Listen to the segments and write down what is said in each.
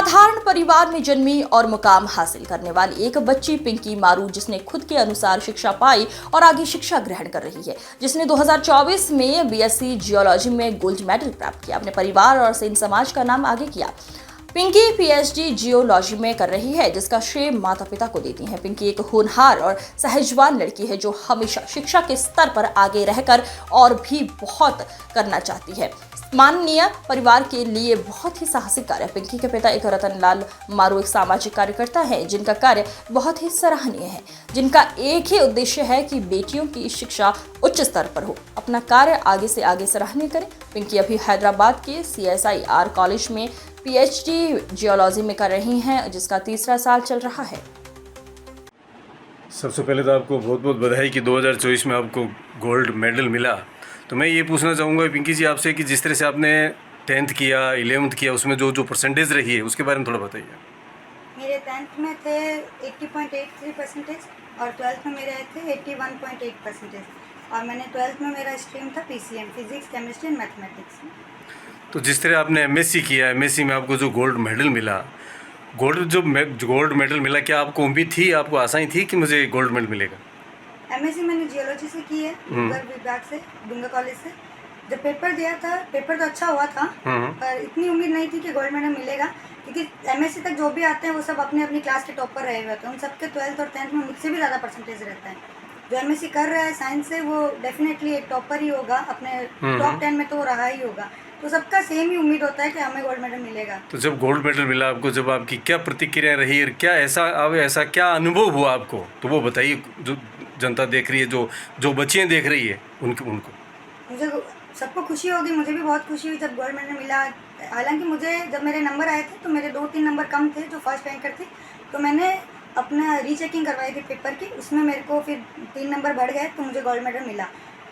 साधारण परिवार में जन्मी और मुकाम हासिल करने वाली एक बच्ची पिंकी मारू, जिसने खुद के अनुसार शिक्षा पाई और आगे शिक्षा ग्रहण कर रही है, जिसने 2024 में बीएससी जियोलॉजी में गोल्ड मेडल प्राप्त किया, अपने परिवार और सेन समाज का नाम आगे किया। पिंकी पीएचडी जियोलॉजी में कर रही है, जिसका श्रेय माता पिता को देती हैं। पिंकी एक होनहार और सहजवान लड़की है जो हमेशा शिक्षा के स्तर पर आगे रहकर और भी बहुत करना चाहती है। माननीय परिवार के लिए बहुत ही साहसिक कार्य। पिंकी के पिता एक रतनलाल मारू एक सामाजिक कार्यकर्ता है, जिनका कार्य बहुत ही सराहनीय है, जिनका एक ही उद्देश्य है कि बेटियों की शिक्षा उच्च स्तर पर हो, अपना कार्य आगे से आगे सराहनीय करें। पिंकी अभी हैदराबाद के CSIR कॉलेज में पीएचडी जियोलॉजी में कर रही हैं, जिसका तीसरा साल चल रहा है। सबसे पहले तो आपको बहुत बहुत बधाई कि 2024 में आपको गोल्ड मेडल मिला। तो मैं ये पूछना चाहूँगा पिंकी जी आपसे कि जिस तरह से आपने 10th किया, 11th किया, उसमें जो परसेंटेज रही है उसके बारे में थोड़ा बताइए। मेरे 10th में थे 80.83% और 12th में मेरे आए थे 81.8% और मैंने 12th में मेरा स्ट्रीम था PCM, physics, chemistry and mathematics. तो जिस तरह आपने MSc किया, MSc में आपको जो गोल्ड मेडल मिला, गोल्ड मेडल मिला, क्या आपको उम्मीद थी, आपको आसानी थी कि मुझे गोल्ड मेडल मिलेगा? MSc मैंने जियोलॉजी से की है, डूंगर विभाग से, डूंगर कॉलेज से। जब पेपर दिया था, पेपर तो अच्छा हुआ था, पर इतनी उम्मीद नहीं थी कि गोल्ड मेडल मिलेगा, क्योंकि MSc तक जो भी आते हैं वो सब अपनी अपनी क्लास के टॉपर रहे हुए थे। उन सबके 12th और 10th में मुझसे भी ज़्यादा परसेंटेज रहता है। जो MSc कर रहा है साइंस से, वो डेफिनेटली एक टॉपर ही होगा, अपने टॉप 10 में तो वो रहा ही होगा। तो सबका सेम ही उम्मीद होता है कि हमें गोल्ड मेडल मिलेगा। तो जब गोल्ड मेडल मिला आपको, जब आपकी क्या प्रतिक्रिया रही और क्या ऐसा क्या अनुभव हुआ आपको, तो वो बताइए, जो जनता देख रही है, जो बच्चियाँ देख रही है उनको। मुझे सबको खुशी होगी, मुझे भी बहुत खुशी हुई जब गोल्ड मेडल मिला। हालांकि मुझे जब मेरे नंबर आए थे तो मेरे 2-3 नंबर कम थे जो फर्स्ट रैंकर थे, तो मैंने अपना रीचेकिंग करवाई थी पेपर की, उसमें मेरे को फिर 3 नंबर बढ़ गए तो मुझे गोल्ड मेडल मिला।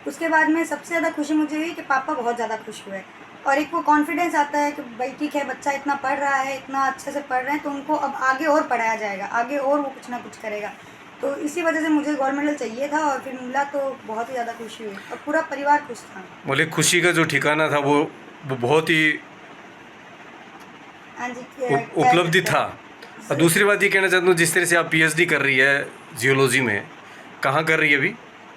उसके बाद में सबसे ज़्यादा खुशी मुझे हुई कि पापा बहुत ज़्यादा खुश हुए और एक वो कॉन्फिडेंस आता है कि भाई ठीक है, बच्चा इतना पढ़ रहा है, इतना अच्छे से पढ़ रहे हैं, तो उनको अब आगे और पढ़ाया जाएगा, आगे और वो कुछ ना कुछ करेगा। तो इसी वजह से मुझे गोल्ड मेडल चाहिए था और फिर मिला तो बहुत ही ज़्यादा खुशी हुई और पूरा परिवार खुश था। बोले खुशी का जो ठिकाना था वो बहुत ही हाँ जी, उपलब्धि था। और दूसरी बात ये कहना चाहता हूँ, जिस तरह से आप PhD कर रही है जियोलॉजी में, कहाँ कर रही है अभी?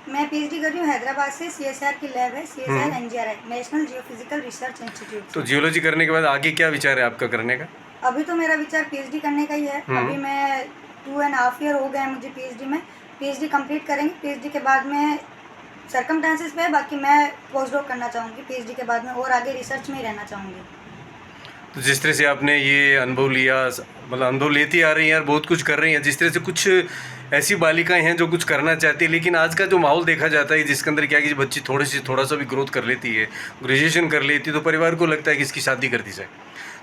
मैं PhD कर रही हूँ हैदराबाद से, CSIR की लैब है, CSIR NGRI, national geophysical research institute. तो जियोलॉजी करने के बाद आगे क्या विचार है आपका करने का? अभी तो मेरा विचार PhD करने का ही है। अभी मैं 2.5 ईयर हो गए हैं मुझे PhD में। PhD कंप्लीट करेंगे, PhD के बाद में सर्कमस्टेंसेस पे, बाकी मैं पोस्ट डॉक करना चाहूँगी PhD के बाद में और आगे रिसर्च में ही रहना चाहूँगी। तो जिस तरह से आपने ये अनुभव लिया, मतलब अनुभव लेती आ रही हैं और बहुत कुछ कर रही हैं, जिस तरह से कुछ ऐसी बालिकाएं हैं जो कुछ करना चाहती है, लेकिन आज का जो माहौल देखा जाता है जिसके अंदर क्या कि बच्ची थोड़ा सा भी ग्रोथ कर लेती है, ग्रेजुएशन कर लेती है, तो परिवार को लगता है कि इसकी शादी कर दी जाए।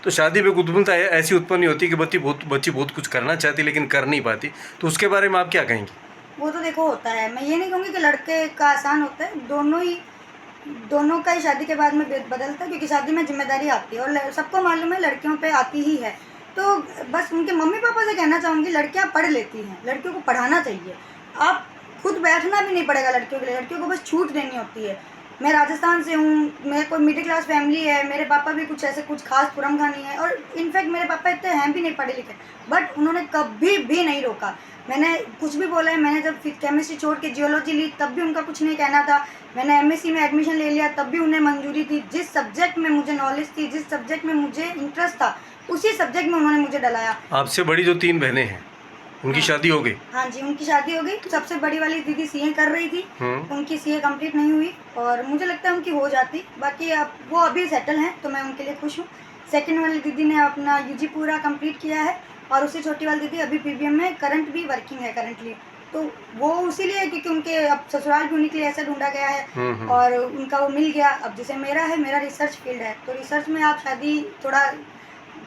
तो शादी में उत्पन्नता ऐसी उत्पन्न होती है कि बच्ची बहुत कुछ करना चाहती है लेकिन कर नहीं पाती। तो उसके बारे में आप क्या कहेंगे? वो तो देखो होता है, मैं ये नहीं कहूँगी कि लड़के का आसान होता है, दोनों का ही शादी के बाद में बदलता है, क्योंकि शादी में जिम्मेदारी आती है और सबको मालूम है लड़कियों पे आती ही है। तो बस उनके मम्मी पापा से कहना चाहूँगी, लड़कियाँ पढ़ लेती हैं, लड़कियों को पढ़ाना चाहिए। आप खुद बैठना भी नहीं पड़ेगा लड़कियों के लिए, लड़कियों को बस छूट देनी होती है। मैं राजस्थान से हूँ, मेरे को मिडिल क्लास फैमिली है, मेरे पापा भी कुछ खास पुरमखा नहीं है, और इनफैक्ट मेरे पापा इतने हैं भी नहीं पढ़े लिखे, बट उन्होंने कभी भी नहीं रोका। मैंने कुछ भी बोला है, मैंने जब केमिस्ट्री छोड़ के जियोलॉजी ली तब भी उनका कुछ नहीं कहना था। मैंने MSc में एडमिशन ले लिया तब भी उन्हें मंजूरी थी। जिस सब्जेक्ट में मुझे नॉलेज थी, जिस सब्जेक्ट में मुझे इंटरेस्ट था, उसी सब्जेक्ट में उन्होंने मुझे डलाया। आपसे बड़ी जो 3 बहनें हैं उनकी शादी हो गई? हाँ जी, उनकी शादी हो गई। सबसे बड़ी वाली दीदी CA कर रही थी, उनकी CA कंप्लीट नहीं हुई और मुझे लगता है उनकी हो जाती, बाकी अब वो अभी सेटल हैं तो मैं उनके लिए खुश हूँ। सेकंड वाली दीदी ने अपना UG पूरा कंप्लीट किया है और उससे छोटी वाली दीदी अभी PBM में करंट भी वर्किंग है करंटली। तो वो इसीलिए क्योंकि उनके अब ससुराल भी उन्हीं के लिए ऐसा ढूंढा गया है और उनका वो मिल गया। अब जैसे मेरा है, मेरा रिसर्च फील्ड है, तो रिसर्च में आप शादी थोड़ा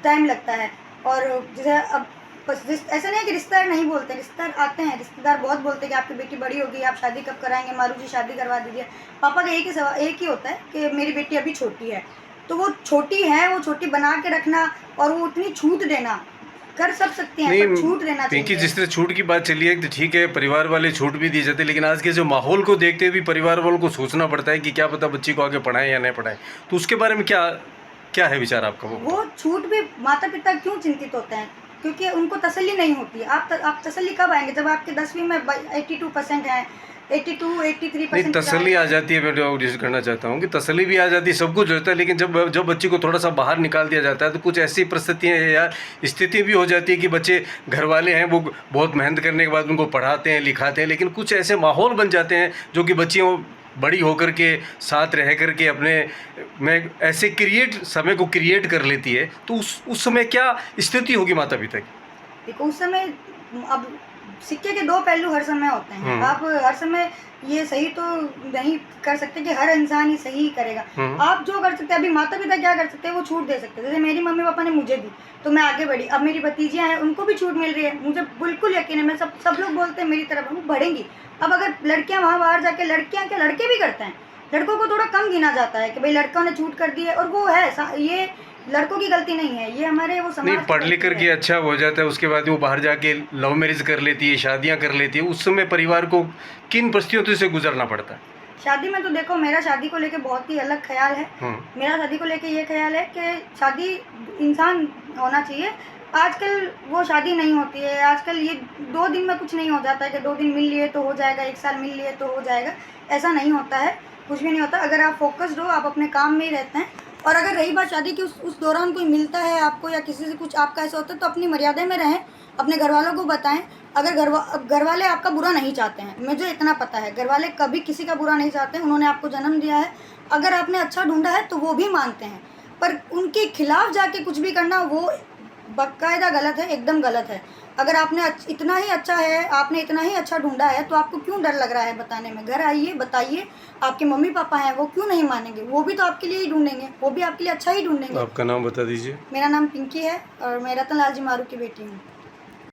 टाइम लगता है। और जैसे अब ऐसा नहीं है कि रिश्तेदार नहीं बोलते, रिश्तेदार आते हैं, रिश्तेदार बहुत बोलते हैं कि आपकी बेटी बड़ी होगी, आप शादी कब कराएंगे, मारू जी शादी करवा दीजिए। पापा का एक ही होता है कि मेरी बेटी अभी छोटी है, तो वो छोटी है, वो छोटी बना के रखना और वो उतनी छूट देना, कर सब सकती हैं पर छूट देना चाहिए। पिंकी, जिस तरह छूट की बात चली है तो ठीक है, परिवार वाले छूट भी दी जाती है, लेकिन आज के जो माहौल को देखते हुए परिवार वालों को सोचना पड़ता है कि क्या पता बच्ची को आगे पढ़ाएं या नहीं पढ़ाएं। तो उसके बारे में क्या क्या है विचार आपका? वो छूट भी माता पिता क्यों चिंतित होते हैं? क्योंकि उनको तसल्ली नहीं होती है। आप तसल्ली कब आएंगे? जब आपके 10वीं में 82% है, 82-83% नहीं, तसल्ली आ जाती है। मैं जो करना चाहता हूँ कि तसल्ली भी आ जाती है, सब कुछ होता है, लेकिन जब बच्चे को थोड़ा सा बाहर निकाल दिया जाता है तो कुछ ऐसी परिस्थितियाँ या स्थिति भी हो जाती है कि बच्चे, घर वाले हैं वो बहुत मेहनत करने के बाद उनको पढ़ाते हैं लिखाते हैं, लेकिन कुछ ऐसे माहौल बन जाते हैं जो कि बच्चियों बड़ी होकर के साथ रह कर के अपने में ऐसे समय को क्रिएट कर लेती है। तो उस समय क्या स्थिति होगी माता पिता की? देखो, उस समय अब सिक्के के दो पहलू हर समय होते हैं। आप हर समय ये सही तो नहीं कर सकते कि हर इंसान ही सही करेगा। आप जो कर सकते हैं, अभी माता पिता क्या कर सकते हैं, वो छूट दे सकते हैं। जैसे मेरी मम्मी पापा ने मुझे दी तो मैं आगे बढ़ी। अब मेरी भतीजियाँ हैं, उनको भी छूट मिल रही है। मुझे बिल्कुल यकीन है, मैं सब लोग बोलते हैं मेरी तरफ वो बढ़ेंगी। अब अगर लड़कियाँ वहाँ बाहर जाके, लड़कियाँ क्या लड़के भी करते हैं, लड़कों को थोड़ा कम गिना जाता है कि भाई लड़कों ने छूट कर दी है, और वो है, ये लड़कों की गलती नहीं है, ये हमारे वो समाज नहीं, की पढ़ लिख गलती करके है। अच्छा हो जाता है, उसके बाद वो बाहर जाके लव मैरिज कर लेती है, शादियां कर लेती है। उस समय परिवार को किन परिस्थितियों से गुजरना पड़ता है? शादी में तो देखो, मेरा शादी को लेके बहुत ही अलग ख्याल है। मेरा शादी को लेके ये ख्याल है कि शादी इंसान होना चाहिए। आजकल वो शादी नहीं होती है। आजकल ये 2 दिन में कुछ नहीं हो जाता है कि 2 दिन मिल लिए तो हो जाएगा, 1 साल मिल लिए तो हो जाएगा। ऐसा नहीं होता है, कुछ भी नहीं होता। अगर आप फोकस्ड हो, आप अपने काम में ही रहते हैं। और अगर रही बात शादी की, उस दौरान कोई मिलता है आपको या किसी से कुछ आपका ऐसा होता है, तो अपनी मर्यादा में रहें, अपने घर वालों को बताएं। अगर घर वाले आपका बुरा नहीं चाहते हैं, मुझे इतना पता है, घर वाले कभी किसी का बुरा नहीं चाहते हैं। उन्होंने आपको जन्म दिया है, अगर आपने अच्छा ढूंढा है तो वो भी मानते हैं। पर उनके खिलाफ जाके कुछ भी करना, वो बाकायदा गलत है, एकदम गलत है। अगर आपने इतना ही अच्छा है, आपने इतना ही अच्छा ढूंढा है, तो आपको क्यों डर लग रहा है बताने में? घर आइए, बताइए। आपके मम्मी पापा हैं, वो क्यों नहीं मानेंगे? वो भी तो आपके लिए ही ढूंढेंगे, वो भी आपके लिए अच्छा ही ढूंढेंगे। आपका नाम बता दीजिए। मेरा नाम पिंकी है और मैं रतन लाल जी मारू की बेटी हूँ।